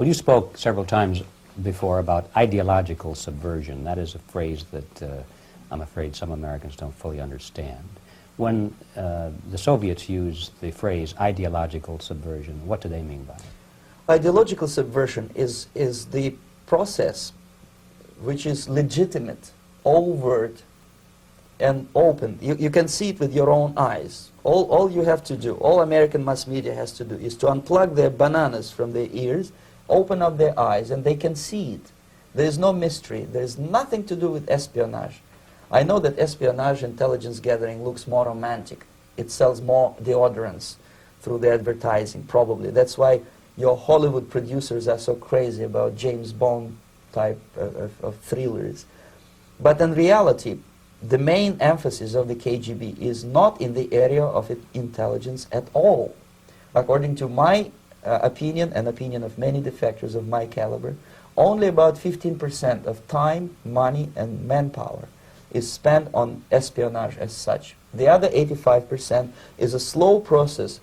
Well, you spoke several times before about ideological subversion. That is a phrase that I'm afraid some Americans don't fully understand. When the Soviets used the phrase ideological subversion, what do they mean by it? Ideological subversion is the process which is legitimate, overt, and open. You can see it with your own eyes. All you have to do, all American mass media has to do, is to unplug their bananas from their ears, open up their eyes, and they can see it. There is no mystery. There is nothing to do with espionage. I know that espionage intelligence gathering looks more romantic. It sells more deodorants through the advertising, probably. That's why your Hollywood producers are so crazy about James Bond type of thrillers. But in reality, the main emphasis of the KGB is not in the area of intelligence at all. According to my opinion and opinion of many defectors of my caliber, only about 15% of time, money, and manpower is spent on espionage as such. The other 85% is a slow process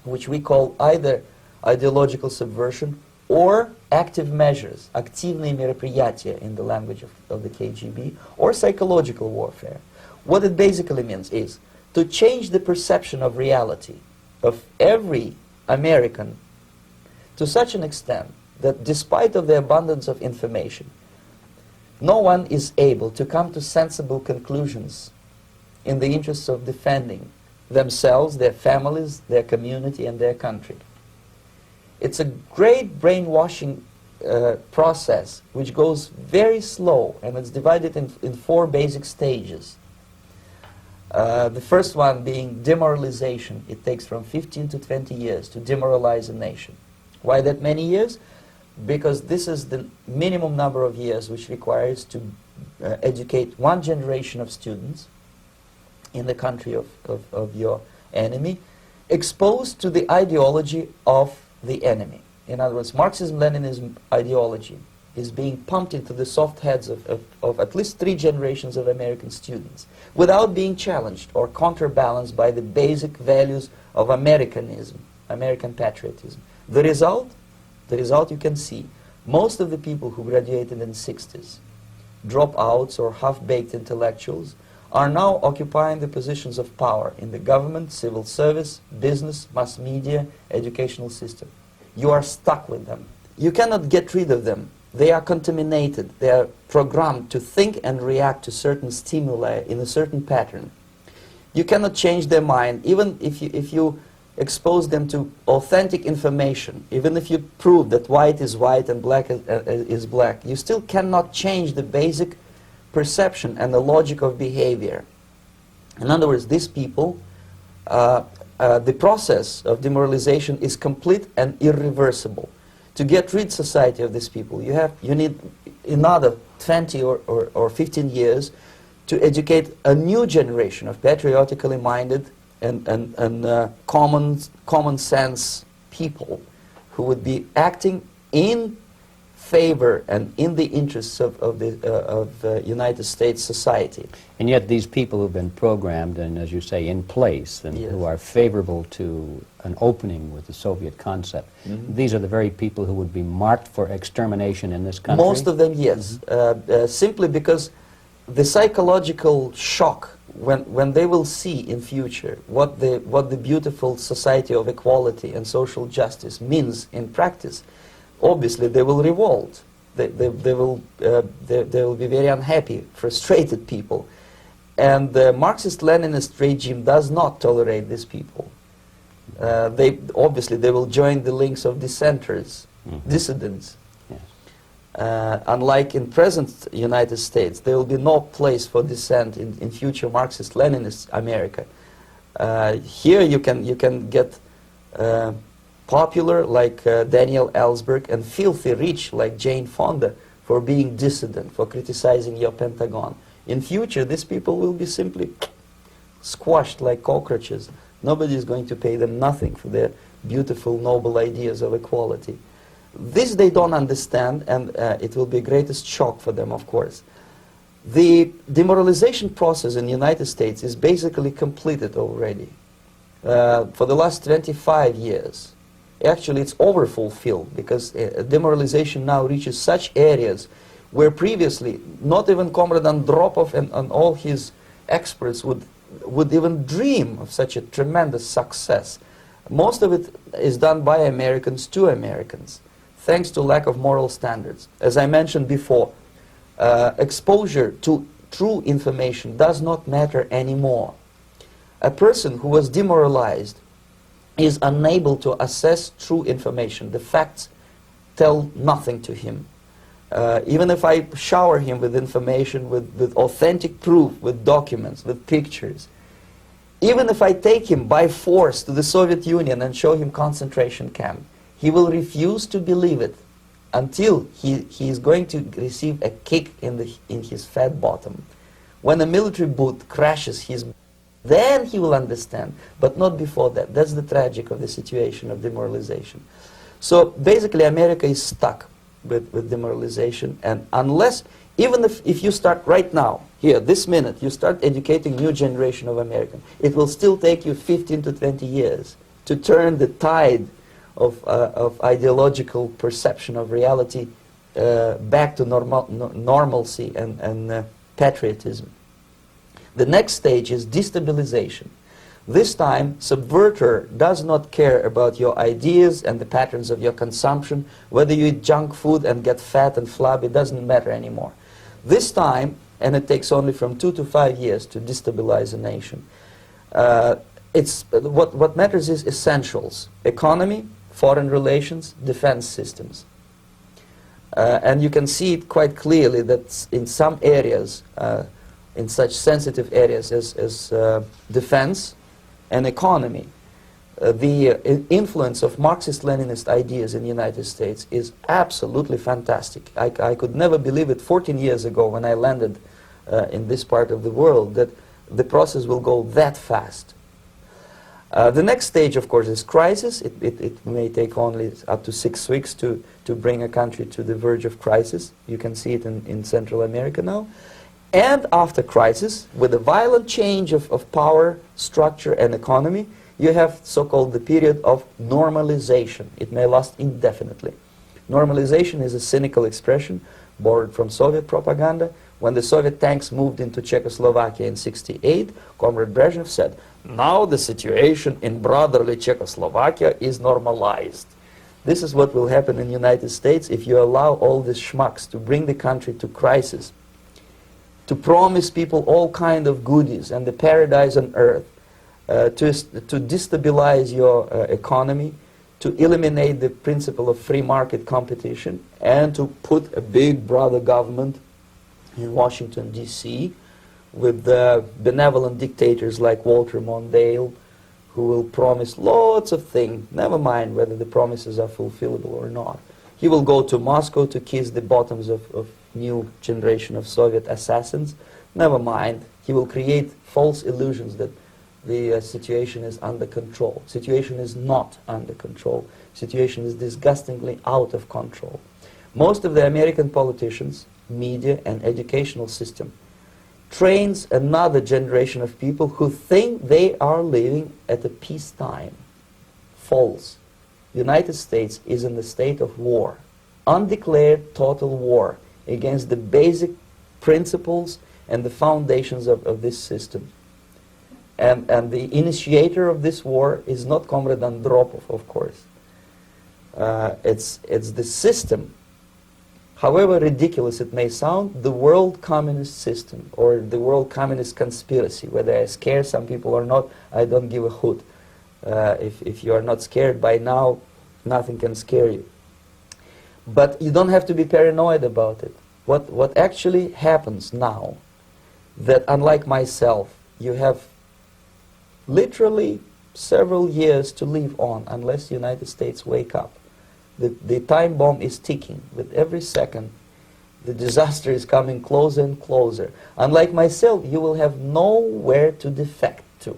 which we call either ideological subversion or active measures, активные мероприятия in the language of the KGB, or psychological warfare. What it basically means is to change the perception of reality of every American to such an extent that despite of the abundance of information, no one is able to come to sensible conclusions in the interests of defending themselves, their families, their community, and their country. It's a great brainwashing process which goes very slow, and it's divided in 4 basic stages. The first one being demoralization. It takes from 15 to 20 years to demoralize a nation. Why that many years? Because this is the minimum number of years which requires to educate one generation of students in the country of your enemy, exposed to the ideology of the enemy. In other words, Marxism-Leninism ideology is being pumped into the soft heads of at least 3 generations of American students without being challenged or counterbalanced by the basic values of Americanism, American patriotism. The result you can see. Most of the people who graduated in the 60s, dropouts or half-baked intellectuals, are now occupying the positions of power in the government, civil service, business, mass media, educational system. You are stuck with them. You cannot get rid of them. They are contaminated. They are programmed to think and react to certain stimuli in a certain pattern. You cannot change their mind, even if you expose them to authentic information, even if you prove that white is white and black is black. You still cannot change the basic perception and the logic of behavior. In other words, these people, the process of demoralization is complete and irreversible. To get rid society of these people, you need another 20 or 15 years to educate a new generation of patriotically minded and common sense people who would be acting in favor and in the interests of the United States society. And yet these people who've been programmed and, as you say, in place, and Yes. who are favorable to an opening with the Soviet concept, these are the very people who would be marked for extermination in this country? Most of them, yes. Simply because the psychological shock when they will see in future what the beautiful society of equality and social justice means in practice, obviously they will revolt. They will be very unhappy, frustrated people. And the Marxist-Leninist regime does not tolerate these people. Obviously they will join the links of dissenters, dissidents. Unlike in present United States, there will be no place for dissent in future Marxist-Leninist America. Here you can get popular like Daniel Ellsberg and filthy rich like Jane Fonda for being dissident, for criticizing your Pentagon. In future, these people will be simply squashed like cockroaches. Nobody is going to pay them nothing for their beautiful, noble ideas of equality. This they don't understand, and it will be the greatest shock for them, of course. The demoralization process in the United States is basically completed already. For the last 25 years, actually it's overfulfilled, because demoralization now reaches such areas where previously not even Comrade Andropov and all his experts would even dream of such a tremendous success. Most of it is done by Americans to Americans, thanks to lack of moral standards. As I mentioned before, exposure to true information does not matter anymore. A person who was demoralized is unable to assess true information. The facts tell nothing to him. Even if I shower him with information, with authentic proof, with documents, with pictures, even if I take him by force to the Soviet Union and show him concentration camp, he will refuse to believe it until he is going to receive a kick in his fat bottom. When a military boot crashes his, then he will understand, but not before that. That's the tragic of the situation of demoralization. So basically America is stuck with demoralization, and unless, even if you start right now, here, this minute, you start educating new generation of Americans, it will still take you 15 to 20 years to turn the tide of ideological perception of reality back to normalcy and patriotism. The next stage is destabilization. This time, subverter does not care about your ideas and the patterns of your consumption. Whether you eat junk food and get fat and flabby, it doesn't matter anymore. This time, and it takes only from 2 to 5 years to destabilize a nation, what matters is essentials: economy, foreign relations, defense systems. And you can see it quite clearly that in some areas, in such sensitive areas as defense and economy, the influence of Marxist-Leninist ideas in the United States is absolutely fantastic. I could never believe it 14 years ago when I landed in this part of the world, that the process will go that fast. The next stage, of course, is crisis. It may take only up to 6 weeks to bring a country to the verge of crisis. You can see it in Central America now. And after crisis, with a violent change of power, structure, and economy, you have so-called the period of normalization. It may last indefinitely. Normalization is a cynical expression borrowed from Soviet propaganda. When the Soviet tanks moved into Czechoslovakia in '68, Comrade Brezhnev said, "Now the situation in brotherly Czechoslovakia is normalized." This is what will happen in the United States if you allow all these schmucks to bring the country to crisis, to promise people all kind of goodies and the paradise on earth, to destabilize your economy, to eliminate the principle of free market competition, and to put a big brother government in Washington, D.C., with benevolent dictators like Walter Mondale, who will promise lots of things, never mind whether the promises are fulfillable or not. He will go to Moscow to kiss the bottoms of new generation of Soviet assassins. Never mind, he will create false illusions that the situation is under control. Situation is not under control. Situation is disgustingly out of control. Most of the American politicians, media, and educational system trains another generation of people who think they are living at a peacetime. False. The United States is in the state of war, undeclared total war against the basic principles and the foundations of this system. And the initiator of this war is not Comrade Andropov, of course. It's the system. However ridiculous it may sound, the world communist system or the world communist conspiracy, whether I scare some people or not, I don't give a hoot. If you are not scared by now, nothing can scare you. But you don't have to be paranoid about it. What actually happens now, that unlike myself, you have literally several years to live on unless the United States wake up. The time bomb is ticking. With every second, the disaster is coming closer and closer. Unlike myself, you will have nowhere to defect to,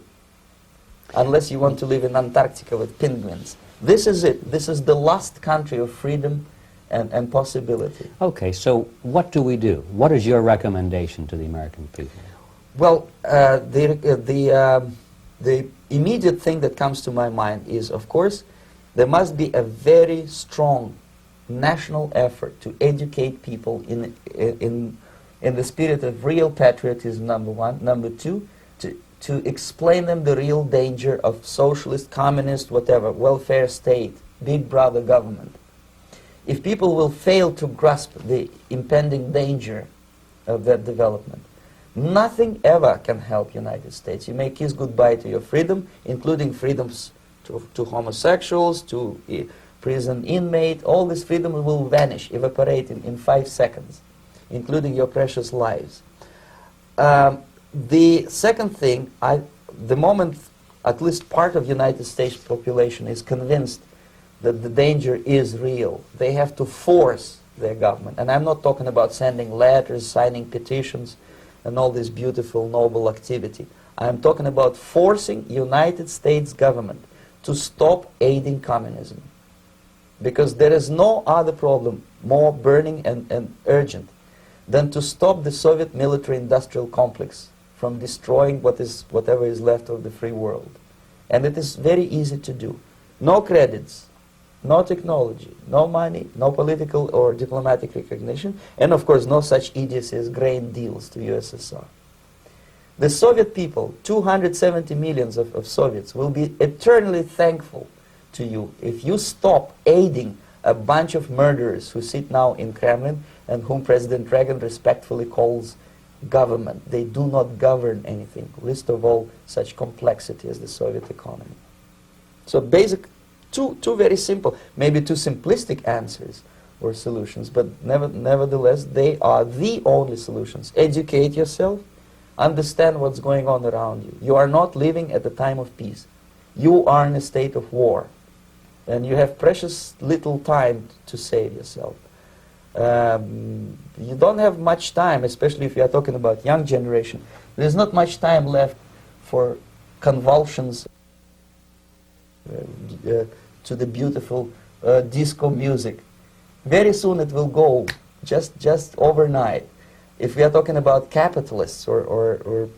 unless you want to live in Antarctica with penguins. This is it. This is the last country of freedom and possibility. Okay, so what do we do? What is your recommendation to the American people? Well, the immediate thing that comes to my mind is, of course, There must be a very strong national effort to educate people in the spirit of real patriotism, number one. Number two, to explain them the real danger of socialist, communist, whatever, welfare state, big brother government. If people will fail to grasp the impending danger of that development, nothing ever can help United States. You may kiss goodbye to your freedom, including freedoms to homosexuals, to prison inmate. All this freedom will vanish, evaporate in 5 seconds, including your precious lives. The second thing, the moment at least part of United States population is convinced that the danger is real, they have to force their government. And I'm not talking about sending letters, signing petitions, and all this beautiful, noble activity. I'm talking about forcing United States government to stop aiding communism. Because there is no other problem more burning and urgent than to stop the Soviet military-industrial complex from destroying whatever is left of the free world. And it is very easy to do. No credits, no technology, no money, no political or diplomatic recognition, and of course no such idiocy as grain deals to USSR. The Soviet people, 270 millions of Soviets, will be eternally thankful to you if you stop aiding a bunch of murderers who sit now in Kremlin and whom President Reagan respectfully calls government. They do not govern anything, least of all such complexity as the Soviet economy. So two very simple, maybe too simplistic answers or solutions, but nevertheless they are the only solutions. Educate yourself, understand what's going on around you. You are not living at the time of peace. You are in a state of war, and you have precious little time to save yourself. You don't have much time, especially if you are talking about young generation. There's not much time left for convulsions to the beautiful disco music. Very soon it will go, just overnight. If we are talking about capitalists or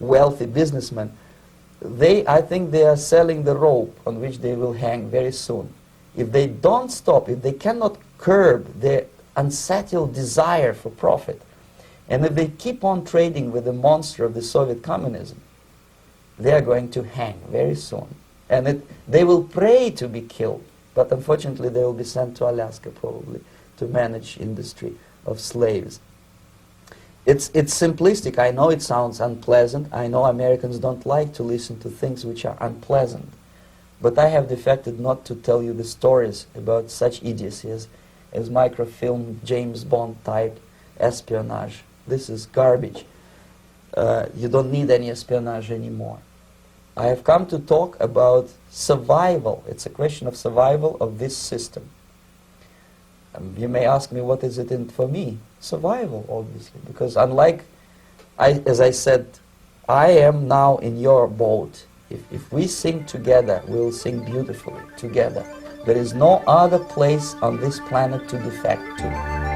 wealthy businessmen, I think they are selling the rope on which they will hang very soon. If they don't stop, if they cannot curb their unsettled desire for profit, and if they keep on trading with the monster of the Soviet communism, they are going to hang very soon. And they will pray to be killed, but unfortunately they will be sent to Alaska probably to manage industry of slaves. It's simplistic. I know it sounds unpleasant. I know Americans don't like to listen to things which are unpleasant. But I have defected not to tell you the stories about such idiocy as microfilm, James Bond type espionage. This is garbage. You don't need any espionage anymore. I have come to talk about survival. It's a question of survival of this system. You may ask me, what is it in for me? Survival, obviously, because unlike, as I said, I am now in your boat. If we sing together, we'll sing beautifully together. There is no other place on this planet to defect to.